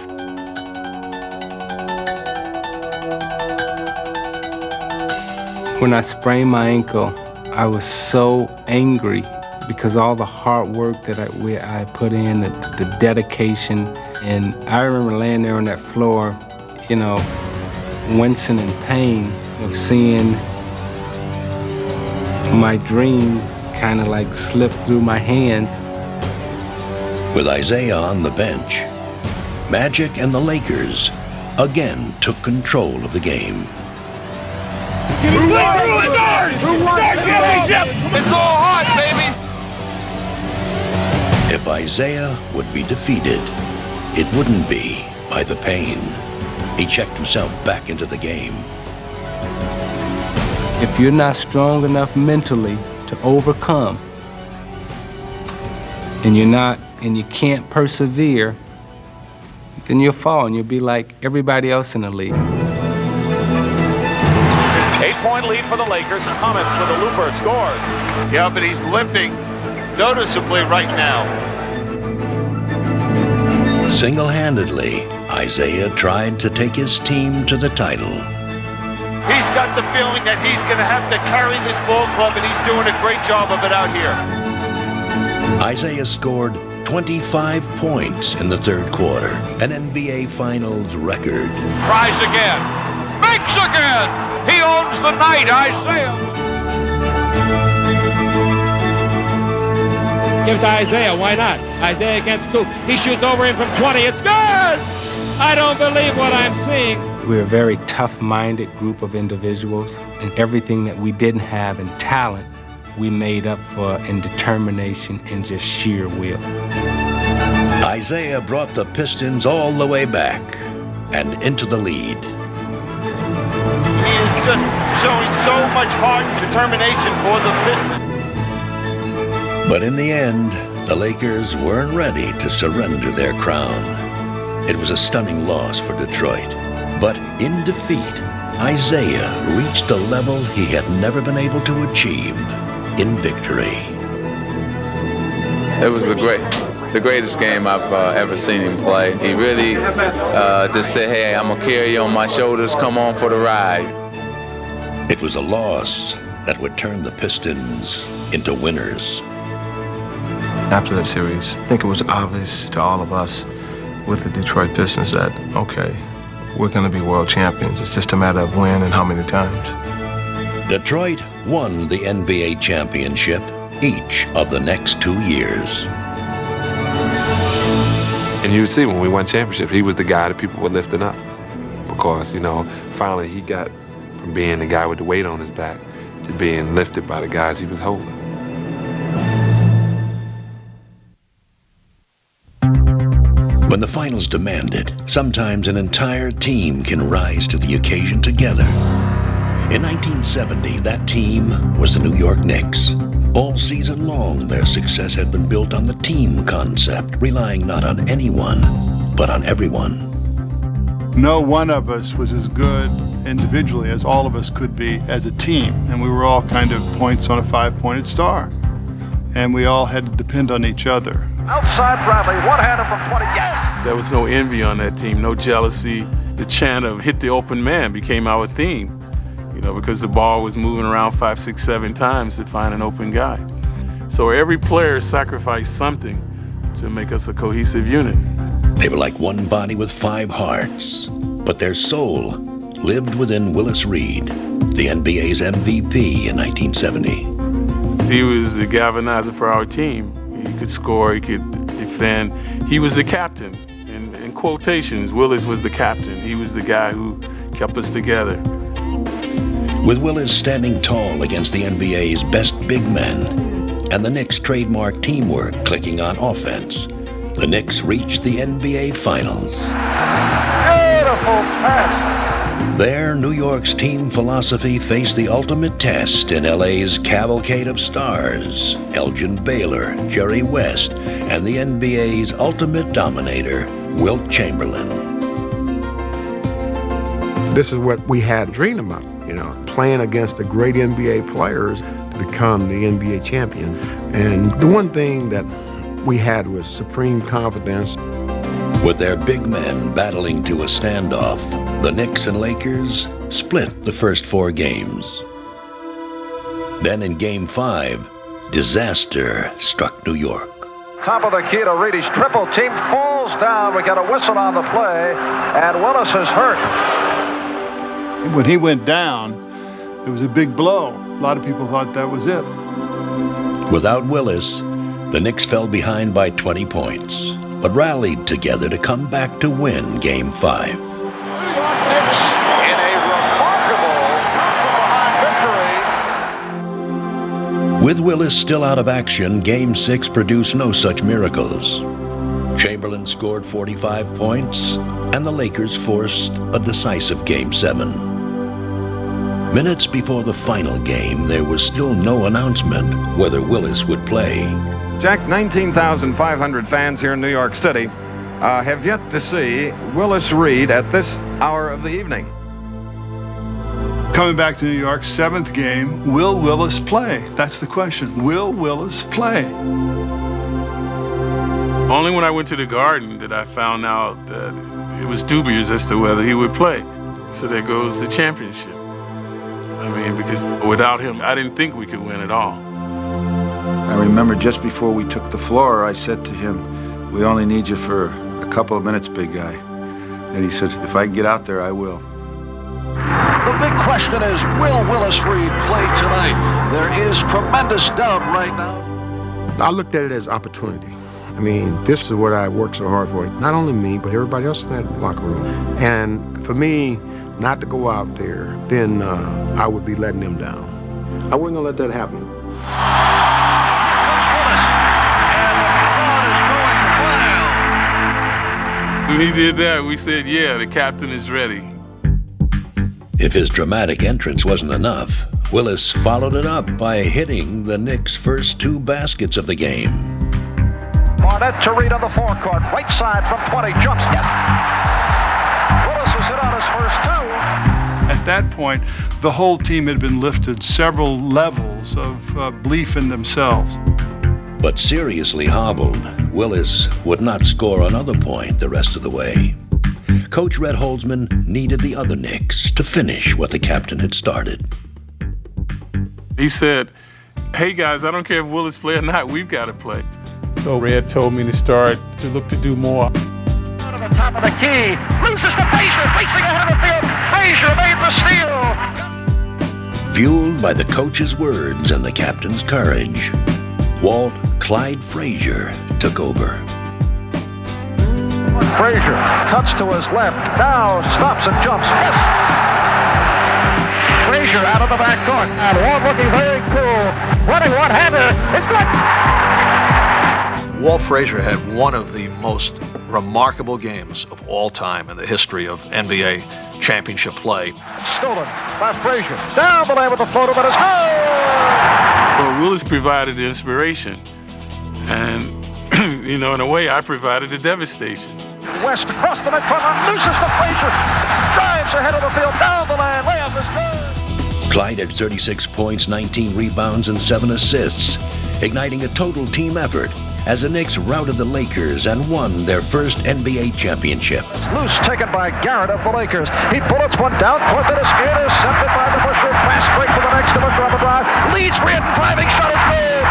When I sprained my ankle, I was so angry because all the hard work that I put in, the dedication, and I remember laying there on that floor, you know, wincing in pain of seeing my dream kind of like slip through my hands. With Isaiah on the bench, Magic and the Lakers again took control of the game. It's all hard, baby! If Isaiah would be defeated, it wouldn't be by the pain. He checked himself back into the game. If you're not strong enough mentally to overcome, and you can't persevere, then you'll fall and you'll be like everybody else in the league. 8-point lead for the Lakers. Thomas with a looper scores. Yeah, but he's limping noticeably right now. Single-handedly, Isaiah tried to take his team to the title. He's got the feeling that he's going to have to carry this ball club, and he's doing a great job of it out here. Isaiah scored 25 points in the third quarter, an NBA Finals record. Tries again. Makes again. He owns the night, Isaiah. Give it to Isaiah, why not? Isaiah against Scoop. He shoots over him from 20, it's good! I don't believe what I'm seeing. We're a very tough-minded group of individuals, and everything that we didn't have in talent, we made up for in determination and just sheer will. Isaiah brought the Pistons all the way back and into the lead. He is just showing so much heart and determination for the Pistons. But in the end, the Lakers weren't ready to surrender their crown. It was a stunning loss for Detroit. But in defeat, Isaiah reached a level he had never been able to achieve in victory. It was the greatest game I've ever seen him play. He really just said, hey, I'm going to carry you on my shoulders, come on for the ride. It was a loss that would turn the Pistons into winners. After that series, I think it was obvious to all of us with the Detroit Pistons that, okay, we're going to be world champions. It's just a matter of when and how many times. Detroit won the NBA championship each of the next 2 years. And you would see when we won championships, he was the guy that people were lifting up. Because, you know, finally he got from being the guy with the weight on his back to being lifted by the guys he was holding. When the finals demand it, sometimes an entire team can rise to the occasion together. In 1970, that team was the New York Knicks. All season long, their success had been built on the team concept, relying not on anyone, but on everyone. No one of us was as good individually as all of us could be as a team, and we were all kind of points on a five-pointed star. And we all had to depend on each other. Outside Bradley, one-hander from 20, yes! There was no envy on that team, no jealousy. The chant of hit the open man became our theme, you know, because the ball was moving around 5, 6, 7 times to find an open guy. So every player sacrificed something to make us a cohesive unit. They were like one body with 5 hearts, but their soul lived within Willis Reed, the NBA's MVP in 1970. He was the galvanizer for our team. He could score, he could defend. He was the captain. In quotations, Willis was the captain. He was the guy who kept us together. With Willis standing tall against the NBA's best big men and the Knicks' trademark teamwork clicking on offense, the Knicks reached the NBA Finals. Beautiful pass. There, New York's team philosophy faced the ultimate test in LA's cavalcade of stars, Elgin Baylor, Jerry West, and the NBA's ultimate dominator, Wilt Chamberlain. This is what we had dreamed about, you know, playing against the great NBA players to become the NBA champion. And the one thing that we had was supreme confidence. With their big men battling to a standoff, the Knicks and Lakers split the first 4 games. Then in Game 5, disaster struck New York. Top of the key to Reedy's triple team falls down. We got a whistle on the play, and Willis is hurt. When he went down, it was a big blow. A lot of people thought that was it. Without Willis, the Knicks fell behind by 20 points, but rallied together to come back to win Game 5. New York Knicks in a remarkable come-from-behind victory. With Willis still out of action, Game 6 produced no such miracles. Chamberlain scored 45 points, and the Lakers forced a decisive Game 7. Minutes before the final game, there was still no announcement whether Willis would play. Jack, 19,500 fans here in New York City have yet to see Willis Reed at this hour of the evening. Coming back to New York, 7th game, will Willis play? That's the question. Will Willis play? Only when I went to the Garden did I found out that it was dubious as to whether he would play. So there goes the championship. I mean, because without him, I didn't think we could win at all. I remember just before we took the floor, I said to him, "We only need you for a couple of minutes, big guy." And he said, "If I can get out there, I will." The big question is, will Willis Reed play tonight? There is tremendous doubt right now. I looked at it as opportunity. I mean, this is what I worked so hard for. Not only me, but everybody else in that locker room. And for me, not to go out there, then I would be letting them down. I wasn't gonna let that happen. Comes Willis, and the crowd is going wild. When he did that, we said, yeah, the captain is ready. If his dramatic entrance wasn't enough, Willis followed it up by hitting the Knicks' first 2 baskets of the game. Barnett to Reed on the forecourt, right side from 20, jumps, yes. Willis has hit on his first 2. At that point, the whole team had been lifted several levels of belief in themselves. But seriously hobbled, Willis would not score another point the rest of the way. Coach Red Holzman needed the other Knicks to finish what the captain had started. He said, "Hey guys, I don't care if Willis play or not, we've got to play." So Red told me to start to look to do more. Out of the top of the key, loses to Frazier, racing ahead of the field. Frazier made the steal. Fueled by the coach's words and the captain's courage, Walt Clyde Frazier took over. Frazier cuts to his left, now stops and jumps, yes! Frazier out of the back court, and Walt looking very cool, running one-hander, it's good! Walt Frazier had one of the most remarkable games of all time in the history of NBA championship play. Stolen by Frazier, down the lane with the floater, but it's good! Well, Willis provided the inspiration, and, you know, in a way, I provided the devastation. West across the midcourt, loses to Frazier, drives ahead of the field, down the lane, layup is good! Clyde had 36 points, 19 rebounds, and 7 assists, igniting a total team effort as the Knicks routed the Lakers and won their first NBA championship. Loose taken by Garrett of the Lakers. He bullets one down court that is intercepted by the Busher. Fast break for the next Busher on the drive. Leads Reardon, driving shot is good.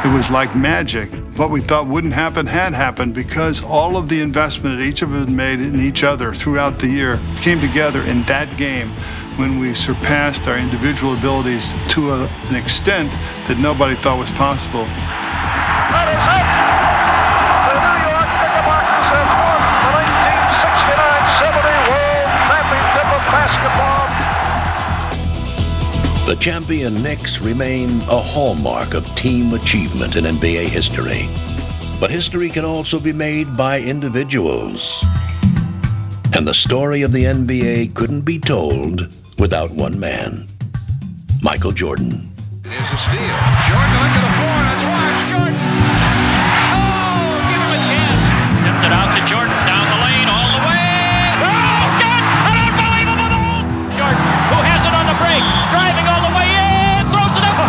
It was like magic. What we thought wouldn't happen had happened because all of the investment that each of us made in each other throughout the year came together in that game when we surpassed our individual abilities to an extent that nobody thought was possible. That is it! The New York Knickerbockers have won the 1969-70 World Championship of Basketball. The champion Knicks remain a hallmark of team achievement in NBA history. But history can also be made by individuals. And the story of the NBA couldn't be told without one man, Michael Jordan. Here's a steal. Jordan under the floor, and it's Watch Jordan. Oh, give him a chance. Stepped it out to Jordan, down the lane, all the way. Oh, good! An unbelievable move! Jordan, who has it on the break, driving all the way in, throws it up.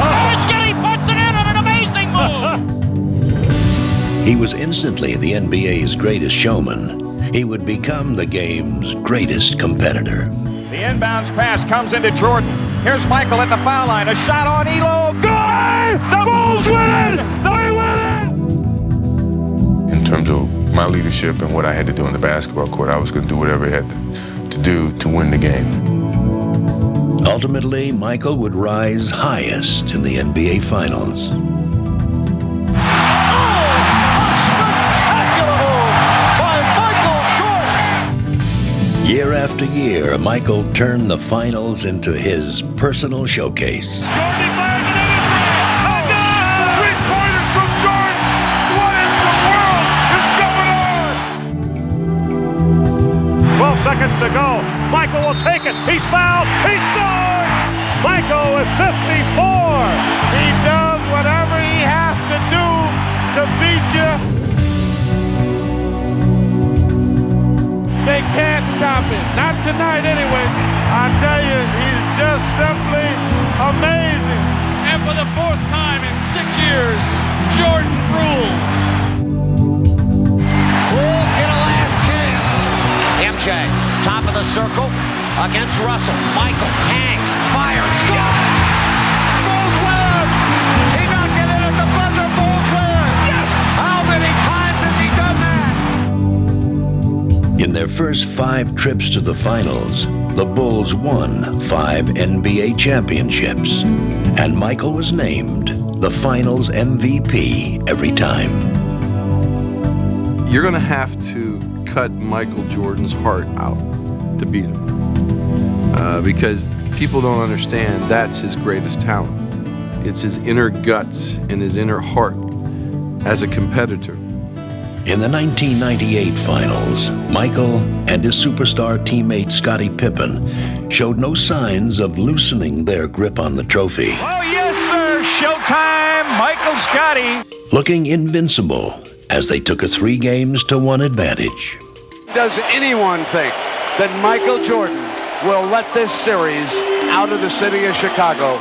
He puts it in on an amazing move. He was instantly the NBA's greatest showman. He would become the game's greatest competitor. The inbounds pass comes into Jordan. Here's Michael at the foul line. A shot on Elo. Good! The Bulls win it! They win it! In terms of my leadership and what I had to do on the basketball court, I was going to do whatever I had to do to win the game. Ultimately, Michael would rise highest in the NBA Finals. Year after year, Michael turned the finals into his personal showcase. Three-pointers from Jordan! What in the world is going on? 12 seconds to go. Michael will take it. He's fouled. He scored! Michael with 54. He does whatever he has to do to beat you. They can't stop it. Not tonight, anyway. I tell you, he's just simply amazing. And for the fourth time in 6 years, Jordan rules. Bulls get a last chance. MJ, top of the circle against Russell. Michael hangs, fires, scores! Bulls win! He knocked it in at the buzzer. Bulls win! Yes! How many times has he done that? In their first 5 trips to the finals, the Bulls won 5 NBA championships, and Michael was named the finals MVP every time. You're going to have to cut Michael Jordan's heart out to beat him, because people don't understand that's his greatest talent. It's his inner guts and his inner heart as a competitor. In the 1998 finals, Michael and his superstar teammate Scottie Pippen showed no signs of loosening their grip on the trophy. Oh, yes, sir. Showtime. Michael Scottie. Looking invincible as they took a 3-1 advantage. Does anyone think that Michael Jordan will let this series out of the city of Chicago?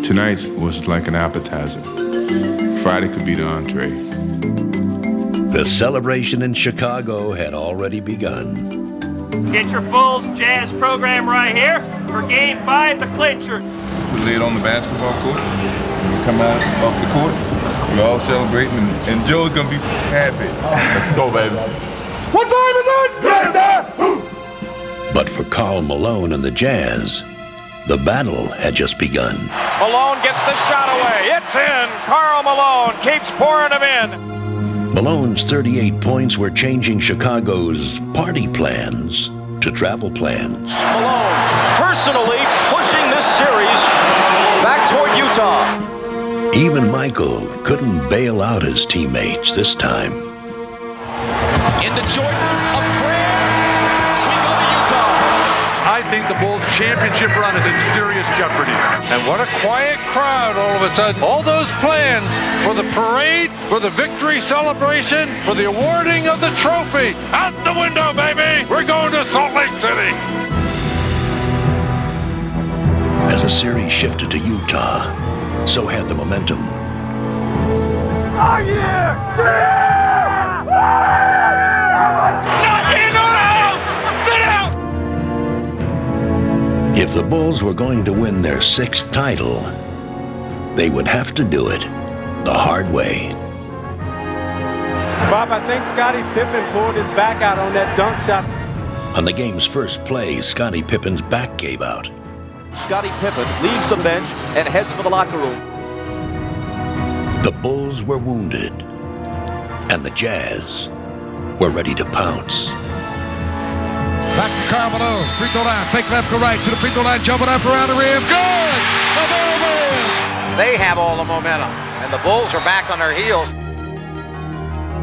Tonight was like an appetizer. Friday could be the entree. The celebration in Chicago had already begun. Get your Bulls Jazz program right here for Game 5, the clincher. We lay it on the basketball court. When we come out off the court, we're all celebrating, and Joe's gonna be happy. Let's go, baby. What time is it? Right there! But for Karl Malone and the Jazz, the battle had just begun. Malone gets the shot away. It's in. Karl Malone keeps pouring them in. Malone's 38 points were changing Chicago's party plans to travel plans. Malone personally pushing this series back toward Utah. Even Michael couldn't bail out his teammates this time. Into Jordan, a prayer. We go to Utah. I think the Bulls' championship run is in serious jeopardy. And what a quiet crowd all of a sudden. All those plans for the parade, for the victory celebration, for the awarding of the trophy. Out the window, baby! We're going to Salt Lake City. As the series shifted to Utah, so had the momentum. Oh, yeah! Not in the house! Sit out! If the Bulls were going to win their 6th title, they would have to do it the hard way. Bob, I think Scottie Pippen pulled his back out on that dunk shot. On the game's first play, Scottie Pippen's back gave out. Scottie Pippen leaves the bench and heads for the locker room. The Bulls were wounded, and the Jazz were ready to pounce. Back to Karl Malone, free throw line, fake left, go right, to the free throw line, jumping up around the rim, good! The Bulls win! They have all the momentum, and the Bulls are back on their heels.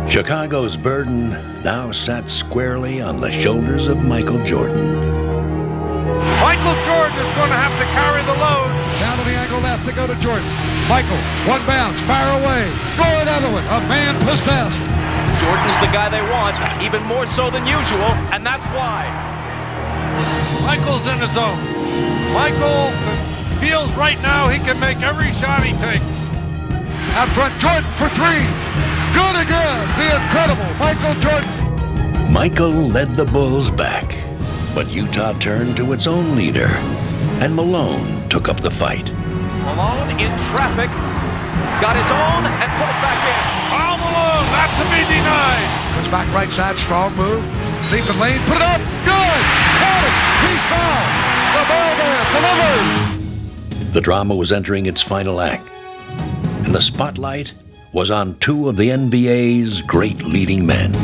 Chicago's burden now sat squarely on the shoulders of Michael Jordan. Michael Jordan is going to have to carry the load. Down to the angle left to go to Jordan. Michael, one bounce, fire away. Go another one, a man possessed. Jordan's the guy they want, even more so than usual, and that's why. Michael's in the zone. Michael feels right now he can make every shot he takes. Out front, Jordan for three. Good again, the incredible Michael Jordan. Michael led the Bulls back, but Utah turned to its own leader, and Malone took up the fight. Malone in traffic, got his own and put it back in. Karl Malone, not to be denied. Goes back right side, strong move. Deep in lane, put it up, good. Got it, he's fouled. The ball there, delivered. The drama was entering its final act, and the spotlight was on two of the NBA's great leading men. A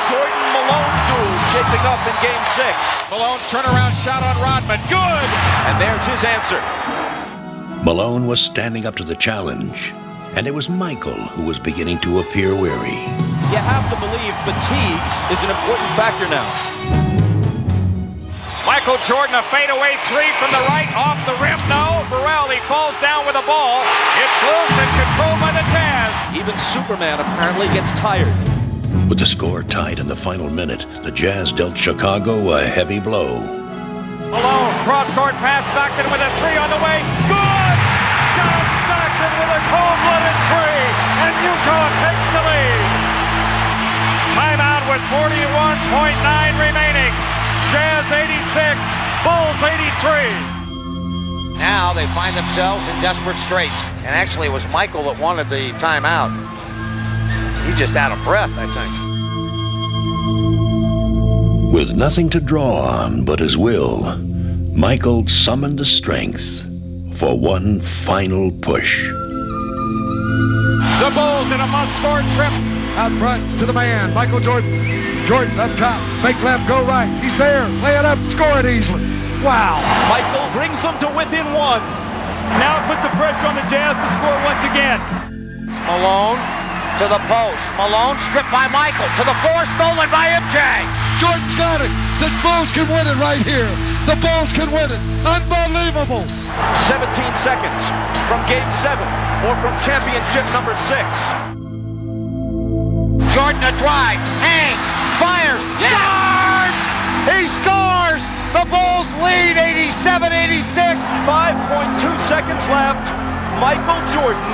Jordan-Malone duel shaping up in Game 6. Malone's turnaround shot on Rodman, good! And there's his answer. Malone was standing up to the challenge, and it was Michael who was beginning to appear weary. You have to believe fatigue is an important factor now. Michael Jordan, a fadeaway three from the right, off the rim, no. Burrell, he falls down with the ball. It's loose and controlled by the Jazz. Even Superman apparently gets tired. With the score tied in the final minute, the Jazz dealt Chicago a heavy blow. Malone, cross-court pass, Stockton with a three on the way. Good! John Stockton with a cold-blooded three, and Utah takes the lead. Timeout with 41.9 remaining. Jazz 86, Bulls 83. Now they find themselves in desperate straits. And actually it was Michael that wanted the timeout. He's just out of breath, I think. With nothing to draw on but his will, Michael summoned the strength for one final push. The Bulls in a must-score trip. Out front to the man, Michael Jordan. Jordan up top, fake left, go right. He's there, lay it up, score it easily. Wow. Michael brings them to within one. Now it puts the pressure on the Jazz to score once again. Malone to the post. Malone stripped by Michael. To the floor, stolen by MJ. Jordan's got it. The Bulls can win it right here. The Bulls can win it. Unbelievable. 17 seconds from Game 7 or from championship number 6. Jordan a drive, hangs, fires, scores! He scores! The Bulls lead 87-86. 5.2 seconds left. Michael Jordan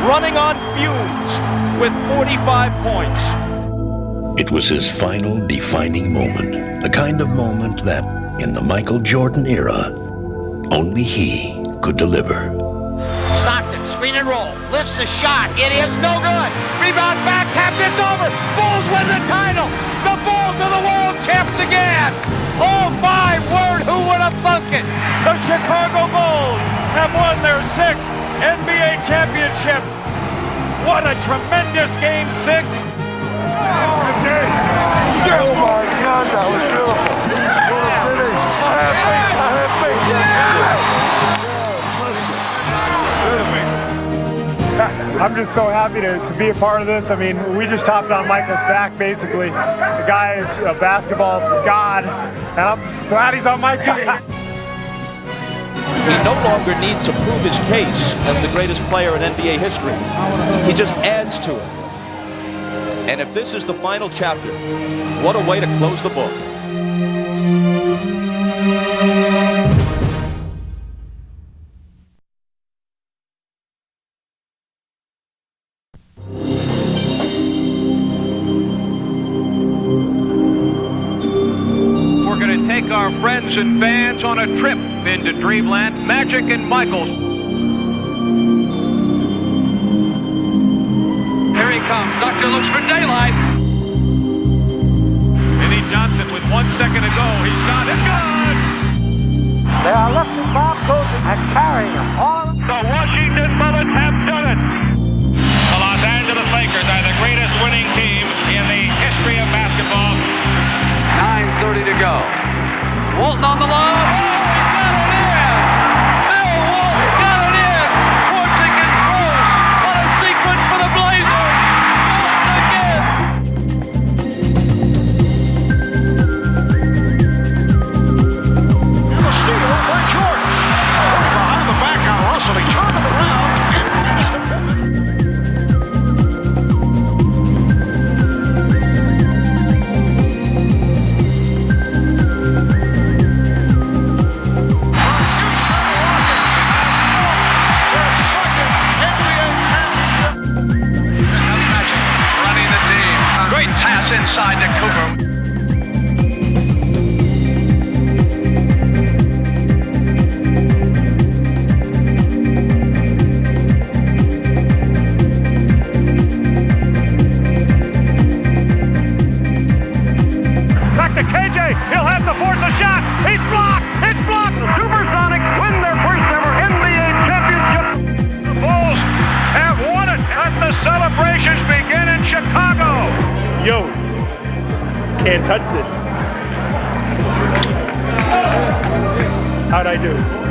running on fumes with 45 points. It was his final defining moment, the kind of moment that, in the Michael Jordan era, only he could deliver. Stockton, screen and roll, lifts the shot, it is no good. Rebound back, tapped, it's over. Bulls win the title. The Bulls are the world champs again. Oh my word, who would have thunk it? The Chicago Bulls have won their 6th NBA championship. What a tremendous Game 6. Oh my God, that was beautiful. What a finish. I'm just so happy to be a part of this. I mean, we just hopped on Michael's back, basically. The guy is a basketball god, and I'm glad he's on my team. He no longer needs to prove his case as the greatest player in NBA history. He just adds to it. And if this is the final chapter, what a way to close the book. We're going to take our friends and fans on a trip into Dreamland, Magic and Michaels. Here he comes. Doctor looks for daylight. Bob Cousins and carrying him on. The Washington Bullets have done it. The Los Angeles Lakers are the greatest winning team in the history of basketball. 9:30 to go. Walton on the low. Oh, he got it in! Bill Walton got it in! Forcing and Gross. What a sequence for the Blazers! Walton again! And the steal by Jordan. Behind the back on Russell. He turned it around. Pass inside to Cooper. Back to KJ. He'll have to force a shot. He's blocked. It's blocked. The Supersonics win their first ever NBA championship. The Bulls have won it. And the celebrations begin in Chicago. Yo, can't touch this. How'd I do?